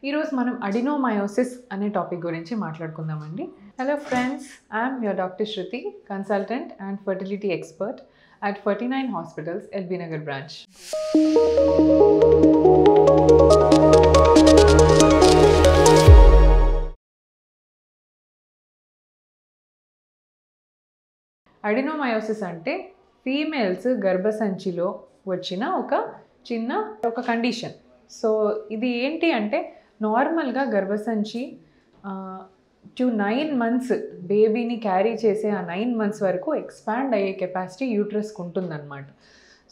ఈరోజు మనం అడినోమయోసిస్ అనే టాపిక్ గురించి మాట్లాడుకుందామండి. Hello friends, I'm your doctor Shruti, consultant and fertility expert at 49 Hospitals, LB Nagar branch. Adenomyosis అంటే ఫీమేల్స్ గర్భసంచిలో వచ్చిన ఒక కండిషన్. సో ఇది ఏంటి అంటే నార్మల్గా గర్భసంచి టు 9 months బేబీని క్యారీ చేసే ఆ 9 months వరకు ఎక్స్పాండ్ అయ్యే కెపాసిటీ యూట్రస్కి ఉంటుందన్నమాట.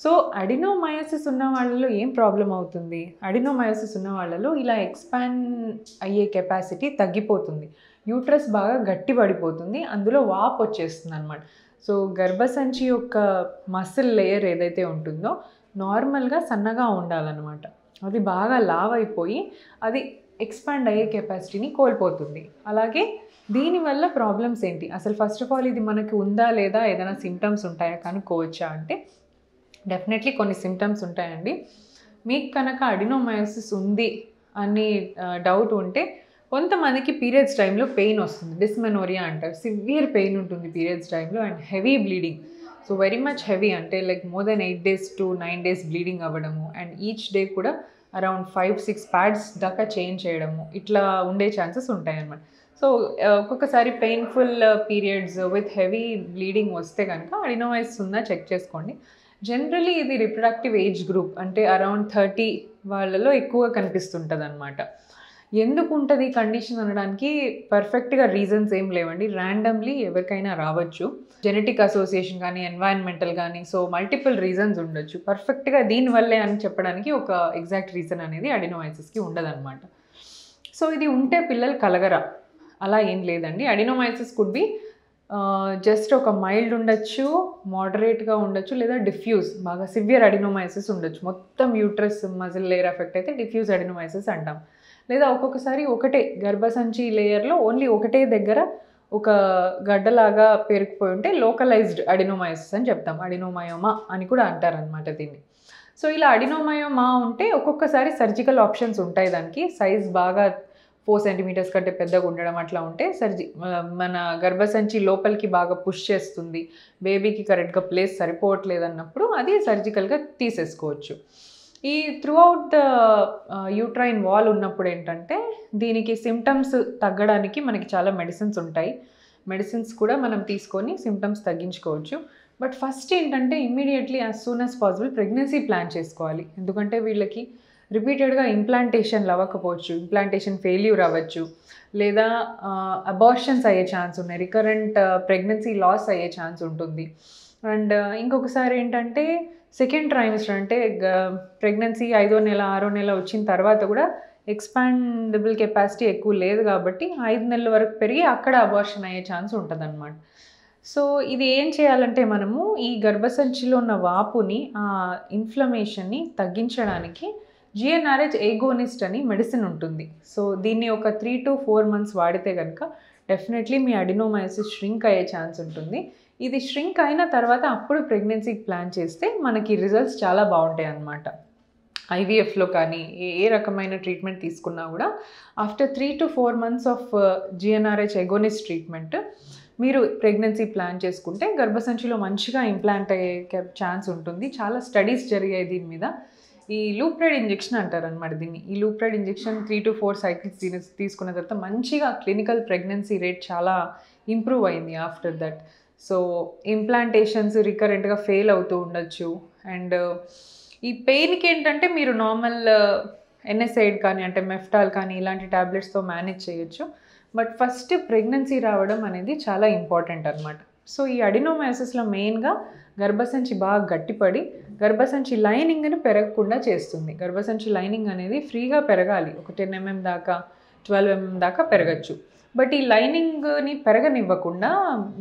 సో అడినోమయోసిస్ ఉన్న వాళ్ళలో ఏం ప్రాబ్లం అవుతుంది? అడినోమయోసిస్ ఉన్న వాళ్ళలో ఇలా ఎక్స్పాండ్ అయ్యే కెపాసిటీ తగ్గిపోతుంది, యూట్రస్ బాగా గట్టి పడిపోతుంది, అందులో వాపు వచ్చేస్తుంది అనమాట. సో గర్భసంచి యొక్క మసిల్ లేయర్ ఏదైతే ఉంటుందో నార్మల్గా సన్నగా ఉండాలన్నమాట. అది బాగా లావ్ అయిపోయి అది ఎక్స్పాండ్ అయ్యే కెపాసిటీని కోల్పోతుంది. అలాగే దీనివల్ల ప్రాబ్లమ్స్ ఏంటి? అసలు ఫస్ట్ ఆఫ్ ఆల్ ఇది మనకి ఉందా లేదా, ఏదైనా సిమ్టమ్స్ ఉంటాయా కనుక్కోవచ్చా అంటే డెఫినెట్లీ కొన్ని సిమ్టమ్స్ ఉంటాయండి. మీకు కనుక అడినోమయోసిస్ ఉంది అని డౌట్ ఉంటే కొంతమందికి పీరియడ్స్ టైంలో పెయిన్ వస్తుంది, డిస్మెనోరియా అంటారు. సివియర్ పెయిన్ ఉంటుంది పీరియడ్స్ టైంలో and heavy bleeding. So very much heavy, అంటే like more than 8 days to 9 days bleeding అవ్వడము అండ్ ఈచ్ డే కూడా అరౌండ్ 5-6 pads దాకా చేంజ్ చేయడము, ఇట్లా ఉండే ఛాన్సెస్ ఉంటాయన్నమాట. సో ఒక్కొక్కసారి painful periods with heavy bleeding వస్తే కనుక అడినోమయోసిస్ ఉందా చెక్ చేసుకోండి. జనరలీ ఇది రిప్రొడక్టివ్ ఏజ్ గ్రూప్, అంటే అరౌండ్ 30 వాళ్ళలో ఎక్కువ కనిపిస్తుంటుంది అనమాట. ఎందుకు ఉంటుంది కండిషన్ అనడానికి పర్ఫెక్ట్గా రీజన్స్ ఏం లేవండి. ర్యాండమ్లీ ఎవరికైనా రావచ్చు, జెనెటిక్ అసోసియేషన్ కానీ ఎన్వైరన్మెంటల్ కానీ, సో మల్టిపుల్ రీజన్స్ ఉండొచ్చు. పర్ఫెక్ట్గా దీనివల్లే అని చెప్పడానికి ఒక ఎగ్జాక్ట్ రీజన్ అనేది అడినోమయోసిస్కి ఉండదన్నమాట. సో ఇది ఉంటే పిల్లలు కలగరా, అలా ఏం లేదండి. అడినోమయోసిస్ కుడ్ బి జస్ట్ ఒక మైల్డ్ ఉండొచ్చు, మోడరేట్గా ఉండొచ్చు, లేదా డిఫ్యూజ్ బాగా సివియర్ అడినోమయోసిస్ ఉండొచ్చు. మొత్తం యూట్రస్ మజిల్ లేయర్ ఎఫెక్ట్ అయితే డిఫ్యూజ్ అడినోమయోసిస్ అంటాం. లేదా ఒక్కొక్కసారి ఒకటే గర్భసంచి లేయర్లో ఓన్లీ ఒకటే దగ్గర ఒక గడ్డలాగా పేరుకుపోయి ఉంటే లోకలైజ్డ్ అడినోమయోసిస్ అని చెప్తాం. అడినోమయోమా అని కూడా అంటారనమాట దీన్ని. సో ఇలా అడినోమయోమా ఉంటే ఒక్కొక్కసారి సర్జికల్ ఆప్షన్స్ ఉంటాయి దానికి. సైజ్ బాగా 4 centimeters కంటే పెద్దగా ఉండడం అట్లా ఉంటే మన గర్భసంచి లోపలికి బాగా పుష్ చేస్తుంది, బేబీకి కరెక్ట్గా ప్లేస్ సరిపోవట్లేదు అన్నప్పుడు అది సర్జికల్గా తీసేసుకోవచ్చు. ఈ through out the uterine wall ఉన్నప్పుడు ఏంటంటే దీనికి సిమ్టమ్స్ తగ్గడానికి మనకి చాలా మెడిసిన్స్ ఉంటాయి. మెడిసిన్స్ కూడా మనం తీసుకొని సిమ్టమ్స్ తగ్గించుకోవచ్చు. బట్ ఫస్ట్ ఏంటంటే immediately as soon as possible pregnancy plan చేసుకోవాలి. ఎందుకంటే వీళ్ళకి రిపీటెడ్గా ఇంప్లాంటేషన్లు అవ్వకపోవచ్చు, ఇంప్లాంటేషన్ ఫెయిల్యూర్ అవ్వచ్చు, లేదా అబార్షన్స్ అయ్యే ఛాన్స్ ఉన్నాయి, రికరెంట్ ప్రెగ్నెన్సీ లాస్ అయ్యే ఛాన్స్ ఉంటుంది. అండ్ ఇంకొకసారి ఏంటంటే సెకండ్ ట్రైమిస్టర్, అంటే ప్రెగ్నెన్సీ 5వ నెల 6వ నెల వచ్చిన తర్వాత కూడా ఎక్స్పాండబుల్ కెపాసిటీ ఎక్కువ లేదు కాబట్టి 5 నెలల వరకు పెరిగి అక్కడ అబార్షన్ అయ్యే ఛాన్స్ ఉంటుంది అన్నమాట. సో ఇది ఏం చేయాలంటే మనము ఈ గర్భసంచిలో ఉన్న వాపుని, ఆ ఇన్ఫ్లమేషన్ని తగ్గించడానికి GnRH ఏగోనిస్ట్ అని మెడిసిన్ ఉంటుంది. సో దీన్ని ఒక 3 to 4 months వాడితే కనుక డెఫినెట్లీ మీ అడినోమయోసిస్ ష్రింక్ అయ్యే ఛాన్స్ ఉంటుంది. ఇది ష్రింక్ అయిన తర్వాత అప్పుడు ప్రెగ్నెన్సీకి ప్లాన్ చేస్తే మనకి రిజల్ట్స్ చాలా బాగుంటాయి అన్నమాట. IVFలో కానీ ఏ రకమైన ట్రీట్మెంట్ తీసుకున్నా కూడా after 3 to 4 months of GnRH agonist treatment మీరు ప్రెగ్నెన్సీ ప్లాన్ చేసుకుంటే గర్భసంచిలో మంచిగా ఇంప్లాంట్ అయ్యే ఛాన్స్ ఉంటుంది. చాలా స్టడీస్ జరిగాయి దీని మీద. ఈ లూప్రైడ్ ఇంజెక్షన్ అంటారు అనమాట దీన్ని. ఈ లూప్రైడ్ ఇంజెక్షన్ 3 to 4 cycles తీసుకున్న తర్వాత మంచిగా క్లినికల్ ప్రెగ్నెన్సీ రేట్ చాలా ఇంప్రూవ్ అయింది ఆఫ్టర్ దట్. సో ఇంప్లాంటేషన్స్ రికరెంట్గా ఫెయిల్ అవుతూ ఉండొచ్చు. అండ్ ఈ పెయిన్కి ఏంటంటే మీరు నార్మల్ NSAID కానీ, అంటే మెఫ్టాల్ కానీ ఇలాంటి ట్యాబ్లెట్స్తో మేనేజ్ చేయొచ్చు. బట్ ఫస్ట్ ప్రెగ్నెన్సీ రావడం అనేది చాలా ఇంపార్టెంట్ అనమాట. సో ఈ అడినోమయోసిస్లో మెయిన్గా గర్భసంచి బాగా గట్టిపడి గర్భసంచి లైనింగ్ని పెరగకుండా చేస్తుంది. గర్భసంచి లైనింగ్ అనేది ఫ్రీగా పెరగాలి, ఒక 10 mm దాకా 12 mm దాకా పెరగచ్చు. బట్ ఈ లైనింగ్ని పెరగనివ్వకుండా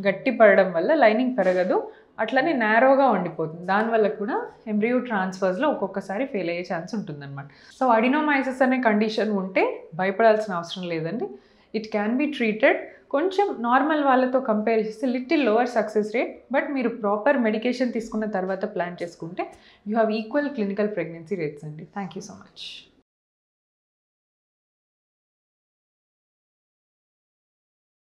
గట్టి పడడం వల్ల లైనింగ్ పెరగదు, అట్లనే నేరోగా ఉండిపోతుంది. దానివల్ల కూడా ఎంబ్రియో ట్రాన్స్ఫర్స్లో ఒక్కొక్కసారి ఫెయిల్ అయ్యే ఛాన్స్ ఉంటుందన్నమాట. సో అడినోమయోసిస్ అనే కండిషన్ ఉంటే భయపడాల్సిన అవసరం లేదండి. It can be treated. కొంచెం నార్మల్ వాళ్ళతో కంపేర్ చేస్తే little lower success rate, but మీరు ప్రాపర్ మెడికేషన్ తీసుకున్న తర్వాత ప్లాన్ చేసుకుంటే you have equal clinical pregnancy rates అండి. Thank you so much.